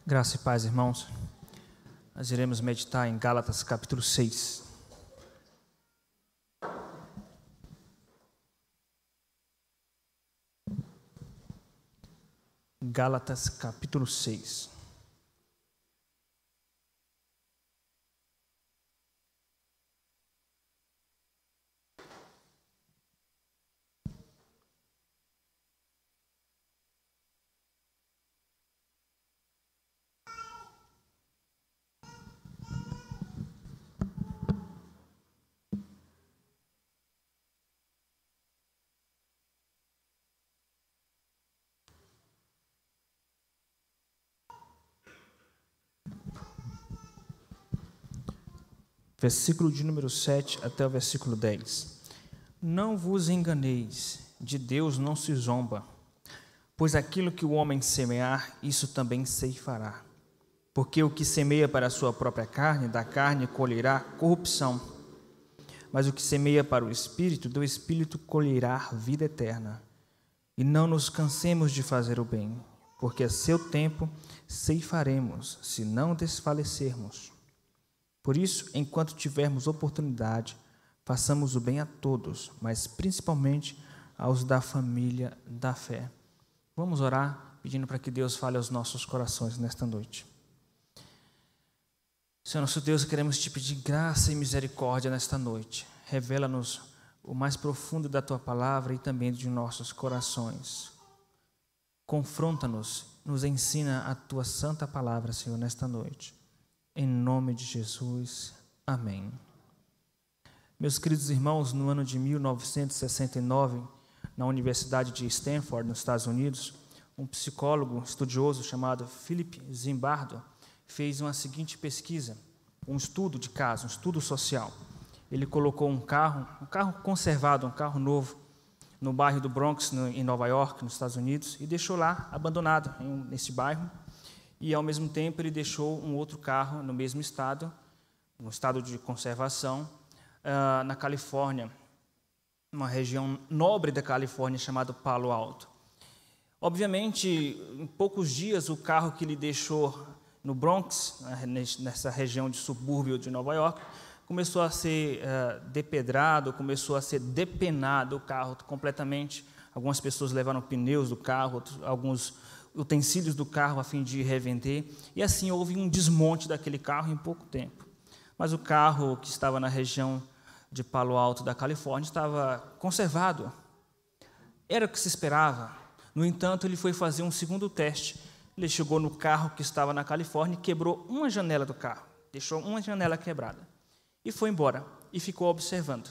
Graça e paz, irmãos. Nós iremos meditar em Gálatas capítulo 6. Gálatas capítulo 6. Versículo de número 7 até o versículo 10. Não vos enganeis, de Deus não se zomba, pois aquilo que o homem semear, isso também ceifará. Porque o que semeia para a sua própria carne, da carne colherá corrupção. Mas o que semeia para o Espírito, do Espírito colherá vida eterna. E não nos cansemos de fazer o bem, porque a seu tempo ceifaremos, se não desfalecermos. Por isso, enquanto tivermos oportunidade, façamos o bem a todos, mas principalmente aos da família da fé. Vamos orar, pedindo para que Deus fale aos nossos corações nesta noite. Senhor nosso Deus, queremos te pedir graça e misericórdia nesta noite. Revela-nos o mais profundo da tua palavra e também de nossos corações. Confronta-nos, nos ensina a tua santa palavra, Senhor, nesta noite. Em nome de Jesus, amém. Meus queridos irmãos, no ano de 1969, na Universidade de Stanford, nos Estados Unidos, um psicólogo estudioso chamado Philip Zimbardo fez uma seguinte pesquisa, um estudo de caso, um estudo social. Ele colocou um carro conservado, um carro novo, no bairro do Bronx, em Nova York, nos Estados Unidos, e deixou lá abandonado nesse bairro. E, ao mesmo tempo, ele deixou um outro carro no mesmo estado, no estado de conservação, na Califórnia, uma região nobre da Califórnia chamada Palo Alto. Obviamente, em poucos dias, o carro que ele deixou no Bronx, nessa região de subúrbio de Nova York, começou a ser depedrado, começou a ser depenado o carro completamente. Algumas pessoas levaram pneus do carro, alguns utensílios do carro a fim de revender, e assim houve um desmonte daquele carro em pouco tempo. Mas o carro que estava na região de Palo Alto da Califórnia estava conservado. Era o que se esperava. No entanto, ele foi fazer um segundo teste. Ele chegou no carro que estava na Califórnia e quebrou uma janela do carro, deixou uma janela quebrada, e foi embora, e ficou observando.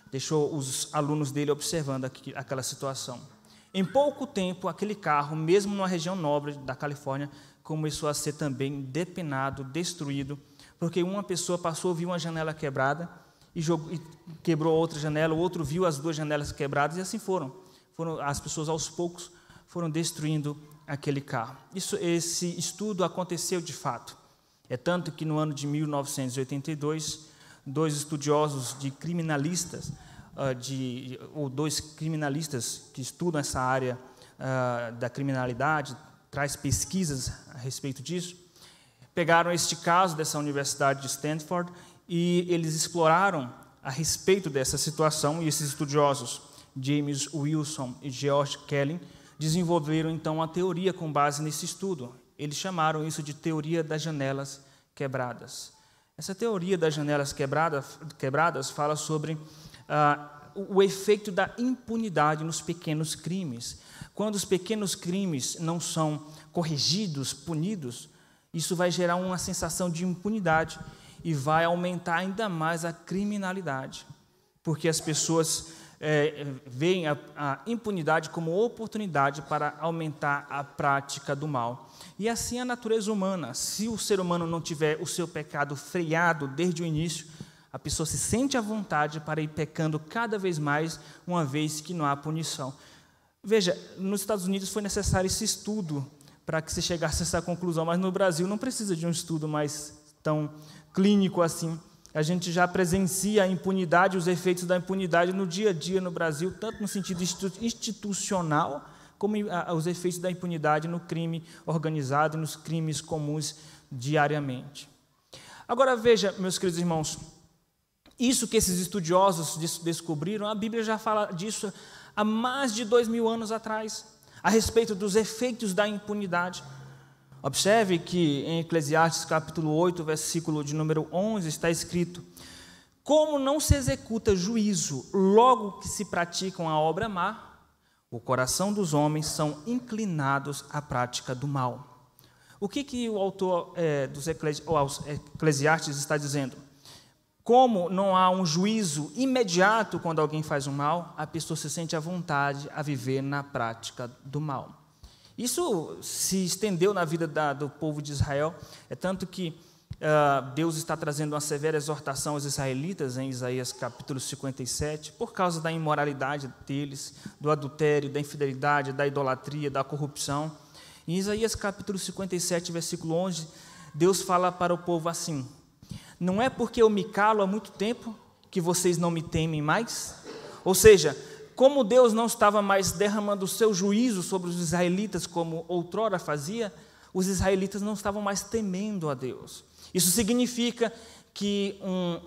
Deixou os alunos dele observando aquela situação. Em pouco tempo, aquele carro, mesmo numa região nobre da Califórnia, começou a ser também depenado, destruído, porque uma pessoa passou, viu uma janela quebrada e quebrou outra janela, o outro viu as duas janelas quebradas, e assim foram. As pessoas, aos poucos, foram destruindo aquele carro. Esse estudo aconteceu de fato. É tanto que, no ano de 1982, dois estudiosos de criminalistas, dois criminalistas que estudam essa área da criminalidade, traz pesquisas a respeito disso, pegaram este caso dessa Universidade de Stanford e eles exploraram a respeito dessa situação, e esses estudiosos, James Wilson e George Kelly, desenvolveram então uma teoria com base nesse estudo. Eles chamaram isso de teoria das janelas quebradas. Essa teoria das janelas quebradas fala sobre o efeito da impunidade nos pequenos crimes. Quando os pequenos crimes não são corrigidos, punidos, isso vai gerar uma sensação de impunidade e vai aumentar ainda mais a criminalidade, porque as pessoas veem a impunidade como oportunidade para aumentar a prática do mal. E assim a natureza humana, se o ser humano não tiver o seu pecado freado desde o início, a pessoa se sente à vontade para ir pecando cada vez mais, uma vez que não há punição. Veja, nos Estados Unidos foi necessário esse estudo para que se chegasse a essa conclusão, mas no Brasil não precisa de um estudo mais tão clínico assim. A gente já presencia a impunidade, os efeitos da impunidade no dia a dia no Brasil, tanto no sentido institucional, como os efeitos da impunidade no crime organizado e nos crimes comuns diariamente. Agora veja, meus queridos irmãos, isso que esses estudiosos descobriram, a Bíblia já fala disso há mais de 2000 anos atrás, a respeito dos efeitos da impunidade. Observe que em Eclesiastes capítulo 8, versículo de número 11, está escrito: como não se executa juízo logo que se praticam a obra má, o coração dos homens são inclinados à prática do mal. O que o autor dos Eclesiastes está dizendo? Como não há um juízo imediato quando alguém faz um mal, a pessoa se sente à vontade a viver na prática do mal. Isso se estendeu na vida do povo de Israel, é tanto que Deus está trazendo uma severa exortação aos israelitas em Isaías capítulo 57, por causa da imoralidade deles, do adultério, da infidelidade, da idolatria, da corrupção. Em Isaías capítulo 57, versículo 11, Deus fala para o povo assim: não é porque eu me calo há muito tempo que vocês não me temem mais? Ou seja, como Deus não estava mais derramando o seu juízo sobre os israelitas como outrora fazia, os israelitas não estavam mais temendo a Deus. Isso significa que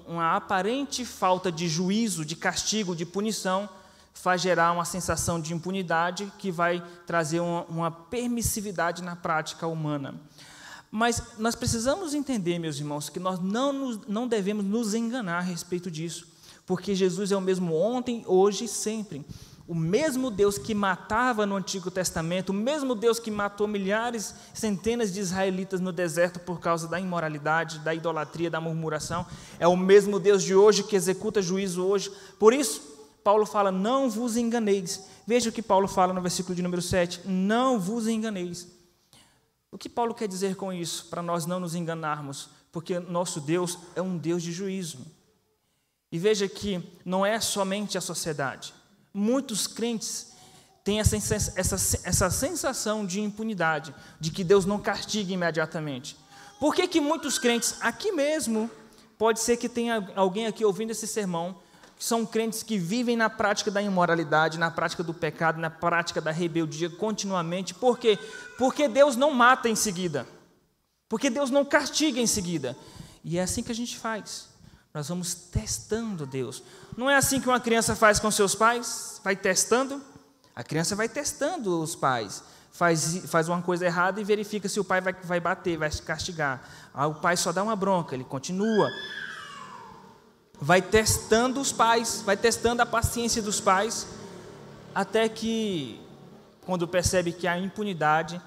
uma aparente falta de juízo, de castigo, de punição, faz gerar uma sensação de impunidade que vai trazer uma permissividade na prática humana. Mas nós precisamos entender, meus irmãos, que nós não devemos nos enganar a respeito disso, porque Jesus é o mesmo ontem, hoje e sempre. O mesmo Deus que matava no Antigo Testamento, o mesmo Deus que matou milhares, centenas de israelitas no deserto por causa da imoralidade, da idolatria, da murmuração, é o mesmo Deus de hoje que executa juízo hoje. Por isso, Paulo fala: não vos enganeis. Veja o que Paulo fala no versículo de número 7, não vos enganeis. O que Paulo quer dizer com isso? Para nós não nos enganarmos, porque nosso Deus é um Deus de juízo. E veja que não é somente a sociedade. Muitos crentes têm essa sensação de impunidade, de que Deus não castiga imediatamente. Por que muitos crentes, aqui mesmo, pode ser que tenha alguém aqui ouvindo esse sermão, que são crentes que vivem na prática da imoralidade, na prática do pecado, na prática da rebeldia continuamente. Por quê? Porque Deus não mata em seguida. Porque Deus não castiga em seguida. E é assim que a gente faz. Nós vamos testando Deus. Não é assim que uma criança faz com seus pais? Vai testando? A criança vai testando os pais. Faz uma coisa errada e verifica se o pai vai bater, vai castigar. Aí o pai só dá uma bronca, ele continua. Vai testando os pais, vai testando a paciência dos pais, até que, quando percebe que há impunidade,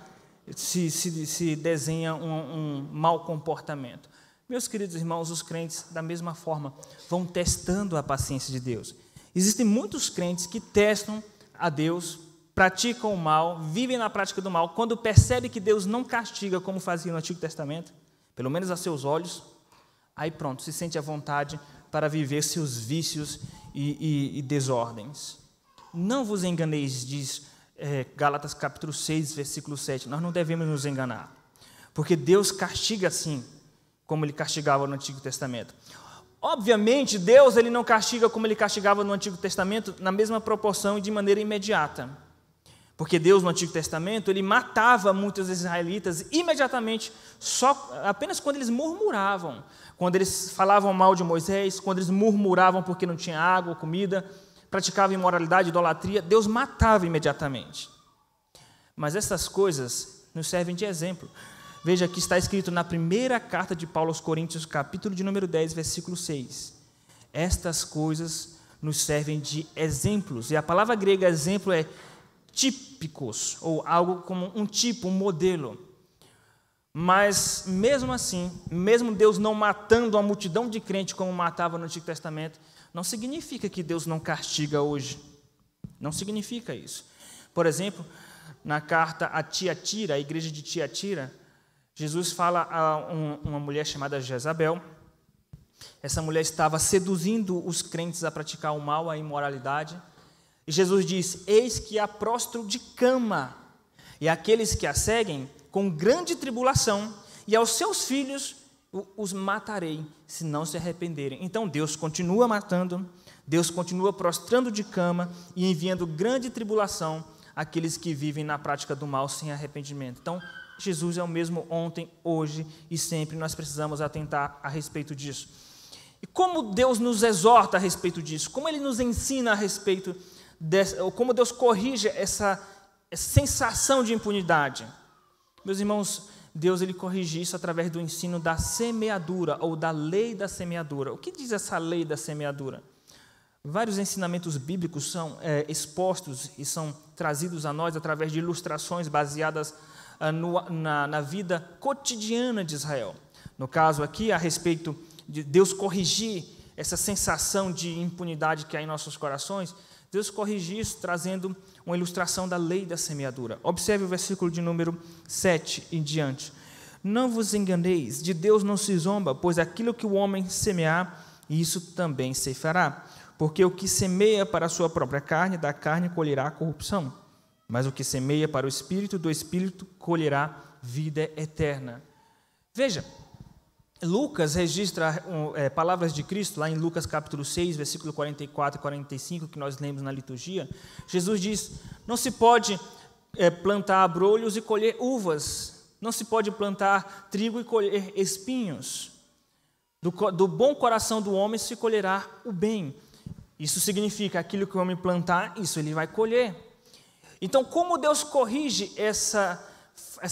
se desenha um mau comportamento. Meus queridos irmãos, os crentes, da mesma forma, vão testando a paciência de Deus. Existem muitos crentes que testam a Deus, praticam o mal, vivem na prática do mal. Quando percebem que Deus não castiga como fazia no Antigo Testamento, pelo menos a seus olhos, aí pronto, se sente à vontade para viver seus vícios e desordens. Não vos enganeis, diz Gálatas capítulo 6, versículo 7. Nós não devemos nos enganar, porque Deus castiga assim, como ele castigava no Antigo Testamento. Obviamente, Deus ele não castiga como ele castigava no Antigo Testamento na mesma proporção e de maneira imediata. Porque Deus, no Antigo Testamento, ele matava muitos israelitas imediatamente, apenas quando eles murmuravam, quando eles falavam mal de Moisés, quando eles murmuravam porque não tinha água, comida, praticavam imoralidade, idolatria, Deus matava imediatamente. Mas essas coisas nos servem de exemplo. Veja que está escrito na primeira carta de Paulo aos Coríntios, capítulo de número 10, versículo 6. Estas coisas nos servem de exemplos. E a palavra grega exemplo é típicos, ou algo como um tipo, um modelo. Mas, mesmo assim, mesmo Deus não matando a multidão de crentes como matava no Antigo Testamento, não significa que Deus não castiga hoje. Não significa isso. Por exemplo, na carta a Tiatira, a igreja de Tiatira, Jesus fala a uma mulher chamada Jezabel. Essa mulher estava seduzindo os crentes a praticar o mal, a imoralidade. E Jesus diz: eis que há prostro de cama, e aqueles que a seguem com grande tribulação, e aos seus filhos os matarei, se não se arrependerem. Então Deus continua matando, Deus continua prostrando de cama e enviando grande tribulação aqueles que vivem na prática do mal sem arrependimento. Então, Jesus é o mesmo ontem, hoje e sempre. Nós precisamos atentar a respeito disso. E como Deus nos exorta a respeito disso? Como Ele nos ensina a respeito dessa, como Deus corrige essa sensação de impunidade? Meus irmãos, Deus ele corrige isso através do ensino da semeadura ou da lei da semeadura. O que diz essa lei da semeadura? Vários ensinamentos bíblicos são expostos e são trazidos a nós através de ilustrações baseadas na vida cotidiana de Israel. No caso aqui, a respeito de Deus corrigir essa sensação de impunidade que há em nossos corações, Deus corrige isso trazendo uma ilustração da lei da semeadura. Observe o versículo de número 7 em diante. Não vos enganeis, de Deus não se zomba, pois aquilo que o homem semear, isso também se fará. Porque o que semeia para a sua própria carne, da carne colherá corrupção. Mas o que semeia para o Espírito, do Espírito colherá vida eterna. Veja, Lucas registra palavras de Cristo, lá em Lucas capítulo 6, versículo 44 e 45, que nós lemos na liturgia. Jesus diz, não se pode plantar abrolhos e colher uvas, não se pode plantar trigo e colher espinhos. Do bom coração do homem se colherá o bem. Isso significa aquilo que o homem plantar, isso ele vai colher. Então, como Deus corrige essa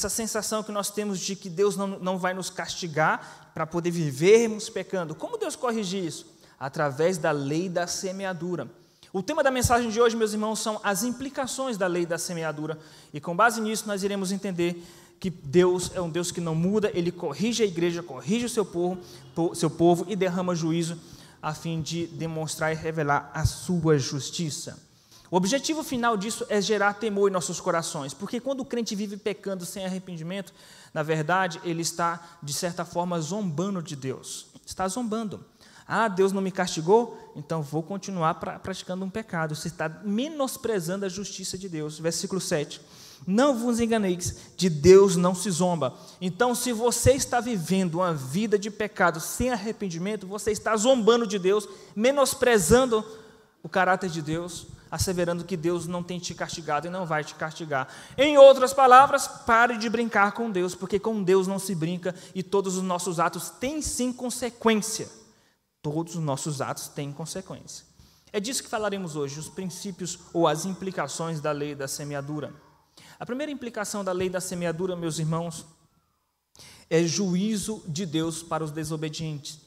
sensação que nós temos de que Deus não vai nos castigar para poder vivermos pecando? Como Deus corrige isso? Através da lei da semeadura. O tema da mensagem de hoje, meus irmãos, são as implicações da lei da semeadura. E com base nisso, nós iremos entender que Deus é um Deus que não muda, Ele corrige a igreja, corrige o seu povo e derrama juízo a fim de demonstrar e revelar a sua justiça. O objetivo final disso é gerar temor em nossos corações, porque quando o crente vive pecando sem arrependimento, na verdade, ele está, de certa forma, zombando de Deus. Está zombando. Ah, Deus não me castigou, então vou continuar praticando um pecado. Você está menosprezando a justiça de Deus. Versículo 7. Não vos enganeis, de Deus não se zomba. Então, se você está vivendo uma vida de pecado sem arrependimento, você está zombando de Deus, menosprezando o caráter de Deus, asseverando que Deus não tem te castigado e não vai te castigar. Em outras palavras, pare de brincar com Deus, porque com Deus não se brinca e todos os nossos atos têm sim consequência. Todos os nossos atos têm consequência. É disso que falaremos hoje, os princípios ou as implicações da lei da semeadura. A primeira implicação da lei da semeadura, meus irmãos, é juízo de Deus para os desobedientes.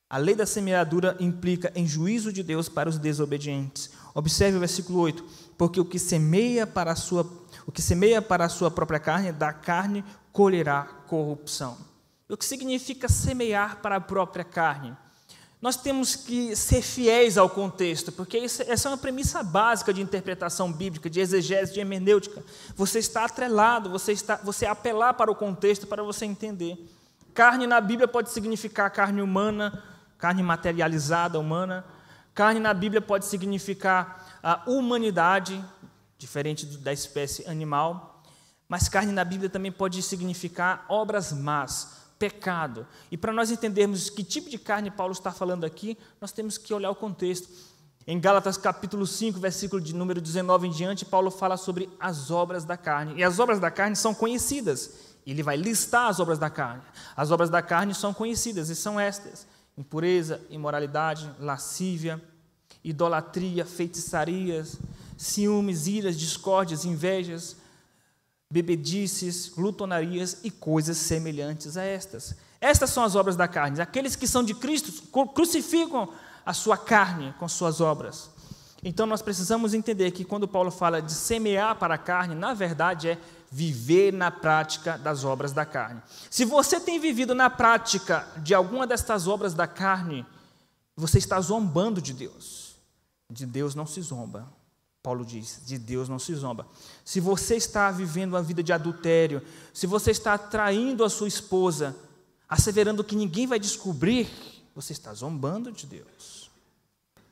A lei da semeadura implica em juízo de Deus para os desobedientes. Observe o versículo 8. Porque o que semeia para a sua própria carne, da carne colherá corrupção. O que significa semear para a própria carne? Nós temos que ser fiéis ao contexto, porque essa é uma premissa básica de interpretação bíblica, de exegese, de hermenêutica. Você está atrelado, você apelar para o contexto para você entender. Carne na Bíblia pode significar carne humana, carne materializada humana. Carne na Bíblia pode significar a humanidade, diferente da espécie animal. Mas carne na Bíblia também pode significar obras más, pecado. E para nós entendermos que tipo de carne Paulo está falando aqui, nós temos que olhar o contexto. Em Gálatas capítulo 5, versículo de número 19 em diante, Paulo fala sobre as obras da carne. E as obras da carne são conhecidas. Ele vai listar as obras da carne. As obras da carne são conhecidas e são estas: impureza, imoralidade, lascívia, idolatria, feitiçarias, ciúmes, iras, discórdias, invejas, bebedices, glutonarias e coisas semelhantes a estas. Estas são as obras da carne. Aqueles que são de Cristo crucificam a sua carne com suas obras. Então, nós precisamos entender que quando Paulo fala de semear para a carne, na verdade é viver na prática das obras da carne. Se você tem vivido na prática de alguma destas obras da carne, você está zombando de Deus. De Deus não se zomba. Paulo diz, de Deus não se zomba. Se você está vivendo uma vida de adultério, se você está traindo a sua esposa, asseverando que ninguém vai descobrir, você está zombando de Deus.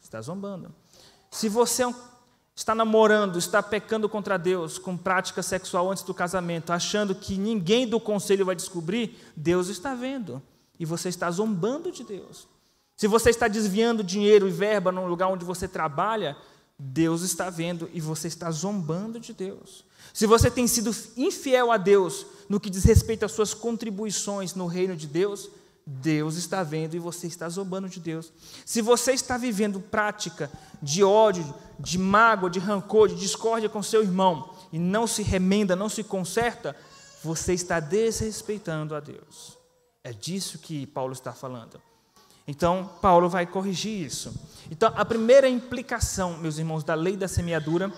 Está zombando. Se você está namorando, está pecando contra Deus, com prática sexual antes do casamento, achando que ninguém do conselho vai descobrir, Deus está vendo. E você está zombando de Deus. Se você está desviando dinheiro e verba num lugar onde você trabalha, Deus está vendo e você está zombando de Deus. Se você tem sido infiel a Deus no que diz respeito às suas contribuições no reino de Deus, Deus está vendo e você está zombando de Deus. Se você está vivendo prática de ódio, de mágoa, de rancor, de discórdia com seu irmão e não se remenda, não se conserta, você está desrespeitando a Deus. É disso que Paulo está falando. Então, Paulo vai corrigir isso. Então, a primeira implicação, meus irmãos, da lei da semeadura,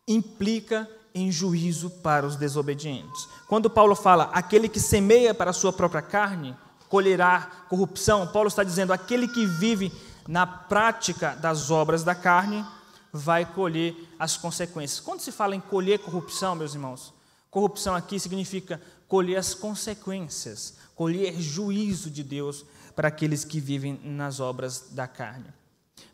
implica em juízo para os desobedientes. Quando Paulo fala, aquele que semeia para a sua própria carne, colherá corrupção, Paulo está dizendo, aquele que vive na prática das obras da carne, vai colher as consequências. Quando se fala em colher corrupção, meus irmãos, corrupção aqui significa colher as consequências, colher juízo de Deus para aqueles que vivem nas obras da carne.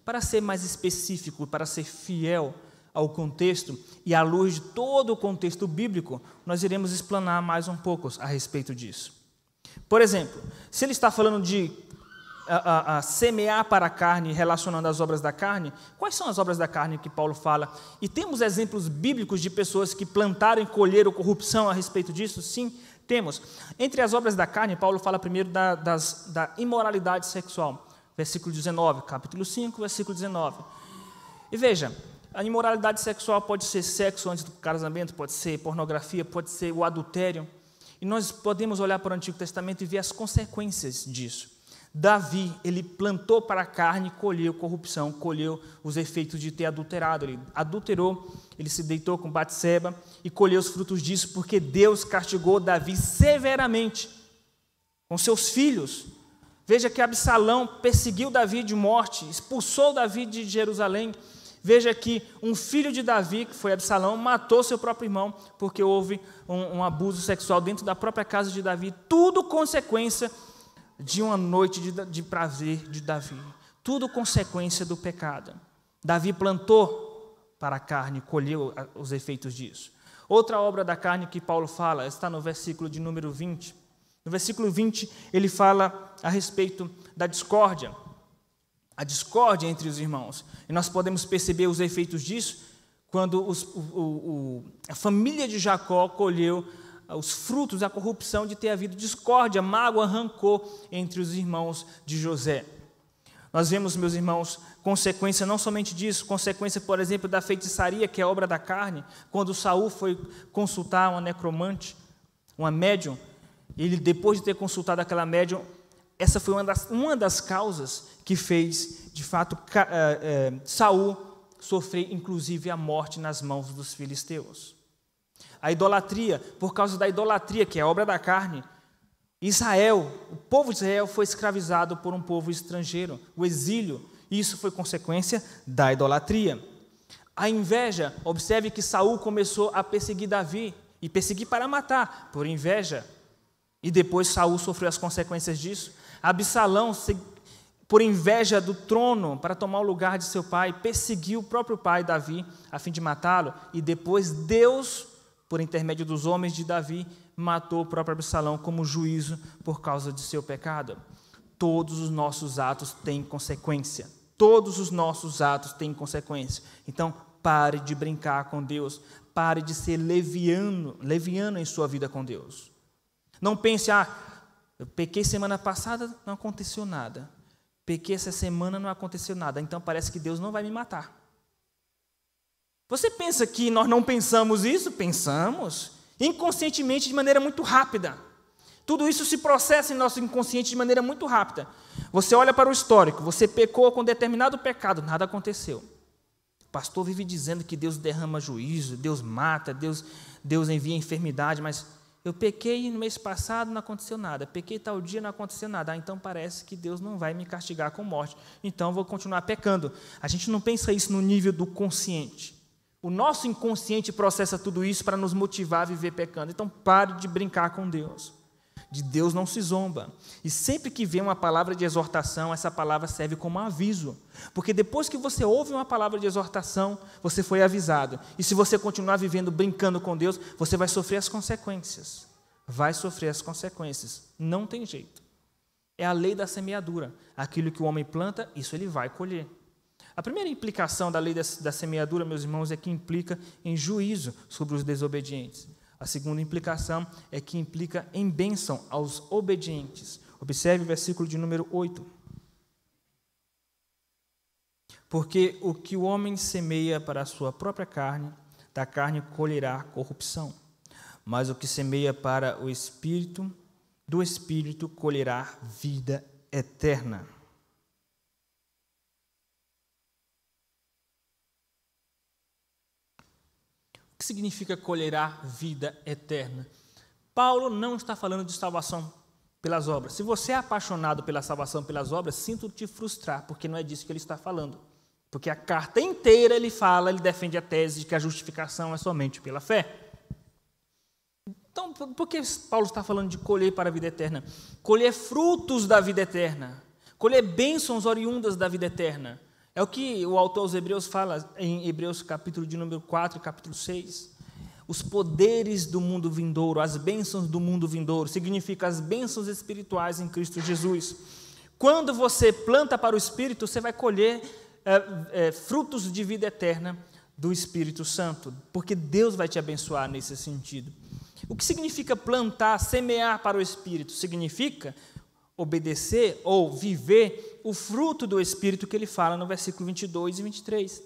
Para ser mais específico, para ser fiel ao contexto e à luz de todo o contexto bíblico, nós iremos explanar mais um pouco a respeito disso. Por exemplo, se ele está falando de semear para a carne, relacionando as obras da carne, quais são as obras da carne que Paulo fala? E temos exemplos bíblicos de pessoas que plantaram e colheram corrupção a respeito disso? Sim, temos. Entre as obras da carne, Paulo fala primeiro da imoralidade sexual. Versículo 19, capítulo 5, versículo 19. E veja, a imoralidade sexual pode ser sexo antes do casamento, pode ser pornografia, pode ser o adultério. E nós podemos olhar para o Antigo Testamento e ver as consequências disso. Davi, ele plantou para a carne, colheu corrupção, colheu os efeitos de ter adulterado. Ele adulterou, ele se deitou com Batseba e colheu os frutos disso, porque Deus castigou Davi severamente com seus filhos. Veja que Absalão perseguiu Davi de morte, expulsou Davi de Jerusalém. Veja que um filho de Davi, que foi Absalão, matou seu próprio irmão, porque houve um abuso sexual dentro da própria casa de Davi. Tudo consequência de uma noite de prazer de Davi. Tudo consequência do pecado. Davi plantou para a carne, colheu os efeitos disso. Outra obra da carne que Paulo fala, está no versículo de número 20. No versículo 20, ele fala a respeito da discórdia. A discórdia entre os irmãos. E nós podemos perceber os efeitos disso quando a família de Jacó colheu os frutos da corrupção de ter havido discórdia, mágoa, rancor entre os irmãos de José. Nós vemos, meus irmãos, consequência não somente disso, consequência, por exemplo, da feitiçaria, que é obra da carne, quando Saul foi consultar uma necromante, uma médium, ele, depois de ter consultado aquela médium, essa foi uma das causas que fez, de fato, Saul sofrer, inclusive, a morte nas mãos dos filisteus. A idolatria, por causa da idolatria, que é obra da carne, Israel, o povo de Israel foi escravizado por um povo estrangeiro, o exílio, e isso foi consequência da idolatria. A inveja, observe que Saul começou a perseguir Davi, e perseguir para matar, por inveja, e depois Saul sofreu as consequências disso. Absalão, por inveja do trono, para tomar o lugar de seu pai, perseguiu o próprio pai, Davi, a fim de matá-lo, e depois Deus, por intermédio dos homens de Davi, matou o próprio Absalão como juízo por causa de seu pecado. Todos os nossos atos têm consequência. Todos os nossos atos têm consequência. Então, pare de brincar com Deus. Pare de ser leviano em sua vida com Deus. Não pense, eu pequei semana passada, não aconteceu nada. Pequei essa semana, não aconteceu nada. Então, parece que Deus não vai me matar. Você pensa que nós não pensamos isso? Pensamos. Inconscientemente, de maneira muito rápida. Tudo isso se processa em nosso inconsciente de maneira muito rápida. Você olha para o histórico, você pecou com determinado pecado, nada aconteceu. O pastor vive dizendo que Deus derrama juízo, Deus mata, Deus envia enfermidade, mas eu pequei no mês passado, não aconteceu nada. Pequei tal dia, não aconteceu nada. Então parece que Deus não vai me castigar com morte. Então vou continuar pecando. A gente não pensa isso no nível do consciente. O nosso inconsciente processa tudo isso para nos motivar a viver pecando. Então pare de brincar com Deus. De Deus não se zomba. E sempre que vem uma palavra de exortação, essa palavra serve como aviso. Porque depois que você ouve uma palavra de exortação, você foi avisado. E se você continuar vivendo brincando com Deus, você vai sofrer as consequências. Vai sofrer as consequências. Não tem jeito. É a lei da semeadura. Aquilo que o homem planta, isso ele vai colher. A primeira implicação da lei da semeadura, meus irmãos, é que implica em juízo sobre os desobedientes. A segunda implicação é que implica em bênção aos obedientes. Observe o versículo de número 8. Porque o que o homem semeia para a sua própria carne, da carne colherá corrupção. Mas o que semeia para o Espírito, do Espírito colherá vida eterna. O que significa colherá vida eterna? Paulo não está falando de salvação pelas obras. Se você é apaixonado pela salvação pelas obras, sinto te frustrar, porque não é disso que ele está falando. Porque a carta inteira ele defende a tese de que a justificação é somente pela fé. Então, por que Paulo está falando de colher para a vida eterna? Colher frutos da vida eterna, colher bênçãos oriundas da vida eterna. É o que o autor aos Hebreus fala em Hebreus capítulo de número 4 e capítulo 6. Os poderes do mundo vindouro, as bênçãos do mundo vindouro, significa as bênçãos espirituais em Cristo Jesus. Quando você planta para o Espírito, você vai colher frutos de vida eterna do Espírito Santo, porque Deus vai te abençoar nesse sentido. O que significa plantar, semear para o Espírito? Significa obedecer ou viver o fruto do Espírito que ele fala no versículo 22 e 23.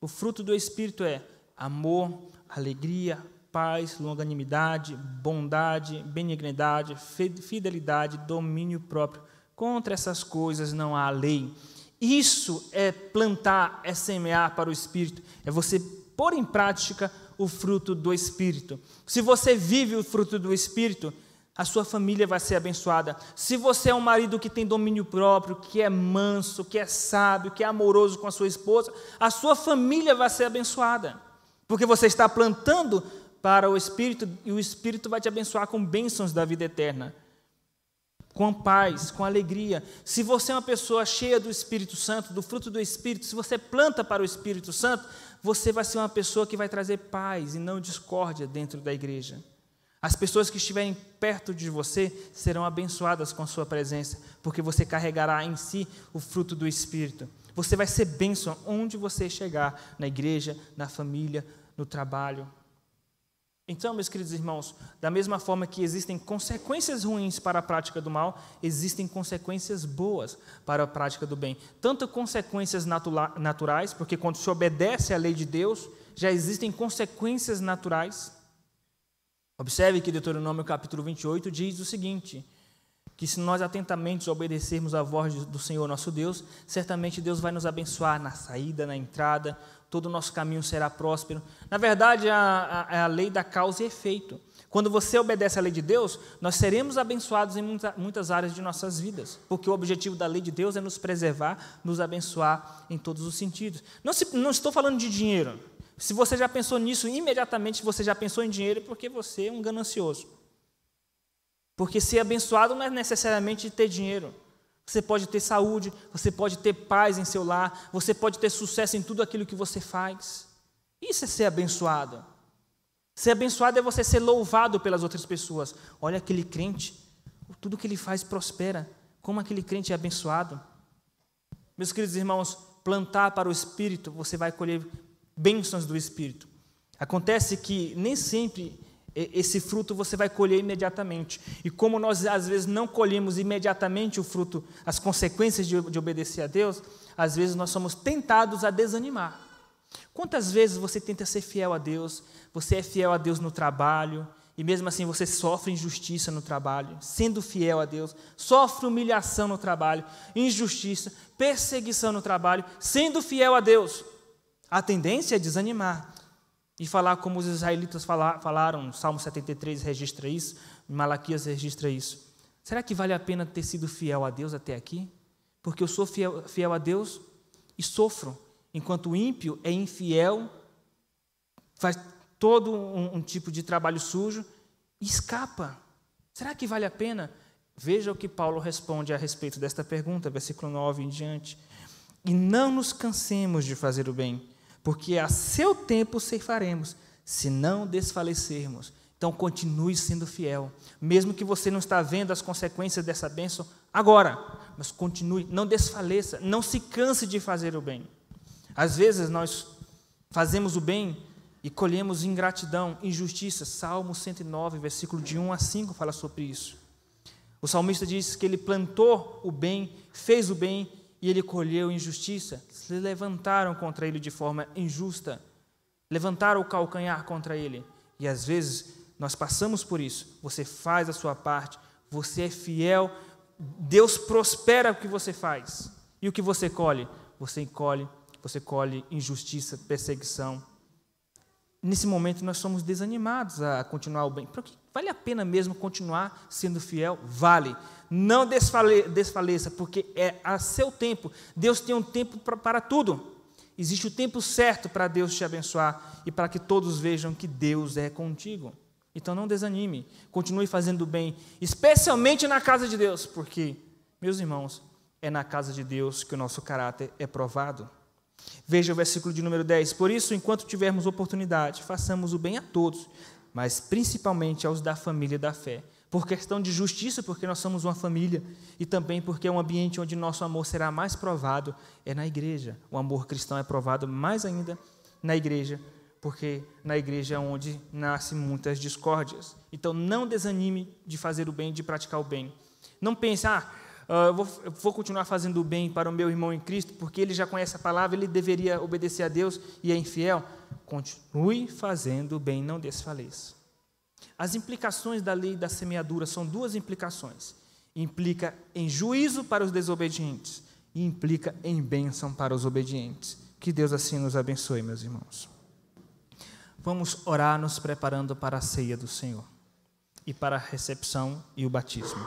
O fruto do Espírito é amor, alegria, paz, longanimidade, bondade, benignidade, fidelidade, domínio próprio. Contra essas coisas não há lei. Isso é plantar, é semear para o Espírito, é você pôr em prática o fruto do Espírito. Se você vive o fruto do Espírito, a sua família vai ser abençoada. Se você é um marido que tem domínio próprio, que é manso, que é sábio, que é amoroso com a sua esposa, a sua família vai ser abençoada, porque você está plantando para o Espírito e o Espírito vai te abençoar com bênçãos da vida eterna, com paz, com alegria. Se você é uma pessoa cheia do Espírito Santo, do fruto do Espírito, se você planta para o Espírito Santo, você vai ser uma pessoa que vai trazer paz e não discórdia dentro da igreja. As pessoas que estiverem perto de você serão abençoadas com a sua presença, porque você carregará em si o fruto do Espírito. Você vai ser bênção onde você chegar, na igreja, na família, no trabalho. Então, meus queridos irmãos, da mesma forma que existem consequências ruins para a prática do mal, existem consequências boas para a prática do bem. Tanto consequências naturais, porque quando se obedece à lei de Deus, já existem consequências naturais. Observe que Deuteronômio capítulo 28 diz o seguinte, que se nós atentamente obedecermos à voz do Senhor nosso Deus, certamente Deus vai nos abençoar na saída, na entrada, todo o nosso caminho será próspero. Na verdade, é a lei da causa e efeito. Quando você obedece à lei de Deus, nós seremos abençoados em muitas áreas de nossas vidas, porque o objetivo da lei de Deus é nos preservar, nos abençoar em todos os sentidos. Não estou falando de dinheiro. Se você já pensou nisso, imediatamente você já pensou em dinheiro porque você é um ganancioso. Porque ser abençoado não é necessariamente ter dinheiro. Você pode ter saúde, você pode ter paz em seu lar, você pode ter sucesso em tudo aquilo que você faz. Isso é ser abençoado. Ser abençoado é você ser louvado pelas outras pessoas. Olha aquele crente, tudo que ele faz prospera. Como aquele crente é abençoado. Meus queridos irmãos, plantar para o Espírito, você vai colher bênçãos do Espírito. Acontece que nem sempre esse fruto você vai colher imediatamente. E como nós, às vezes, não colhemos imediatamente o fruto, as consequências de obedecer a Deus, às vezes nós somos tentados a desanimar. Quantas vezes você tenta ser fiel a Deus, você é fiel a Deus no trabalho, e mesmo assim você sofre injustiça no trabalho, sendo fiel a Deus, sofre humilhação no trabalho, injustiça, perseguição no trabalho, sendo fiel a Deus. A tendência é desanimar e falar como os israelitas falaram, Salmo 73 registra isso, Malaquias registra isso. Será que vale a pena ter sido fiel a Deus até aqui? Porque eu sou fiel a Deus e sofro, enquanto o ímpio é infiel, faz todo um tipo de trabalho sujo e escapa. Será que vale a pena? Veja o que Paulo responde a respeito desta pergunta, versículo 9 em diante. E não nos cansemos de fazer o bem, porque a seu tempo ceifaremos, se não desfalecermos. Então, continue sendo fiel, mesmo que você não está vendo as consequências dessa bênção agora, mas continue, não desfaleça, não se canse de fazer o bem. Às vezes nós fazemos o bem e colhemos ingratidão, injustiça. Salmo 109, versículo de 1 a 5 fala sobre isso. O salmista diz que ele plantou o bem, fez o bem e ele colheu injustiça. Se levantaram contra ele de forma injusta, levantaram o calcanhar contra ele. E às vezes nós passamos por isso. Você faz a sua parte, você é fiel, Deus prospera o que você faz. E o que você colhe? Você colhe injustiça, perseguição. Nesse momento nós somos desanimados a continuar o bem. Porque vale a pena mesmo continuar sendo fiel? Vale. Não desfaleça, porque é a seu tempo. Deus tem um tempo para tudo. Existe o tempo certo para Deus te abençoar e para que todos vejam que Deus é contigo. Então não desanime, continue fazendo o bem, especialmente na casa de Deus, porque, meus irmãos, é na casa de Deus que o nosso caráter é provado. Veja o versículo de número 10. Por isso, enquanto tivermos oportunidade, façamos o bem a todos, mas principalmente aos da família da fé. Por questão de justiça, porque nós somos uma família, e também porque é um ambiente onde nosso amor será mais provado, é na igreja. O amor cristão é provado mais ainda na igreja, porque na igreja é onde nascem muitas discórdias. Então, não desanime de fazer o bem, de praticar o bem. Não pense, eu vou continuar fazendo o bem para o meu irmão em Cristo, porque ele já conhece a palavra, ele deveria obedecer a Deus e é infiel. Continue fazendo o bem, não desfaleça. As implicações da lei da semeadura são duas implicações. Implica em juízo para os desobedientes e implica em bênção para os obedientes. Que Deus assim nos abençoe, meus irmãos. Vamos orar nos preparando para a ceia do Senhor e para a recepção e o batismo.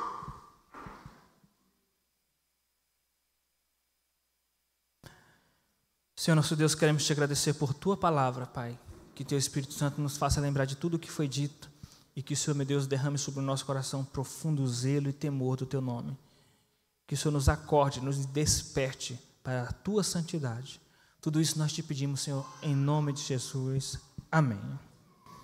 Senhor nosso Deus, queremos te agradecer por Tua palavra, Pai. Que Teu Espírito Santo nos faça lembrar de tudo o que foi dito e que o Senhor, meu Deus, derrame sobre o nosso coração profundo zelo e temor do Teu nome. Que o Senhor nos acorde, nos desperte para a Tua santidade. Tudo isso nós te pedimos, Senhor, em nome de Jesus. Amém.